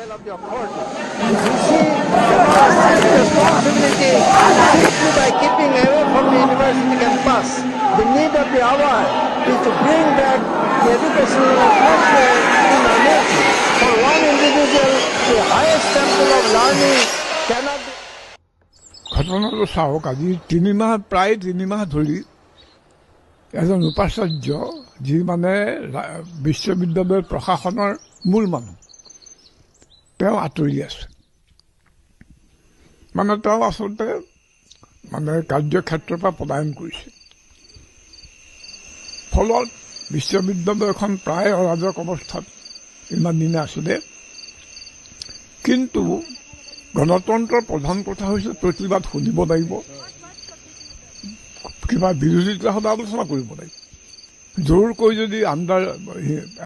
of the authority. DC cannot accept responsibility simply by keeping away from the university campus. The need of the hour is to bring back the educational atmosphere in our nation. For one individual, the highest temple of learning cannot be. ঘটনাটো চাওক, আজি প্ৰায় তিনিমাহ ধৰি এজন উপাচাৰ্য, যি মানে বিশ্ববিদ্যালয়ৰ প্ৰশাসনৰ মূল মানুহ, তেওঁ আঁতৰি আছে। মানে তেওঁ আচলতে কাৰ্যক্ষেত্ৰৰ পৰা পলায়ন কৰিছে। ফলত বিশ্ববিদ্যালয়খন প্ৰায় অৰাজক অৱস্থাত ইমান দিনে আছিলে। কিন্তু গণতন্ত্ৰৰ প্ৰধান কথা হৈছে প্ৰতিবাদ শুনিব লাগিব, কিবা বিৰোধিতা হ'লে আলোচনা কৰিব লাগিব। জোৰকৈ যদি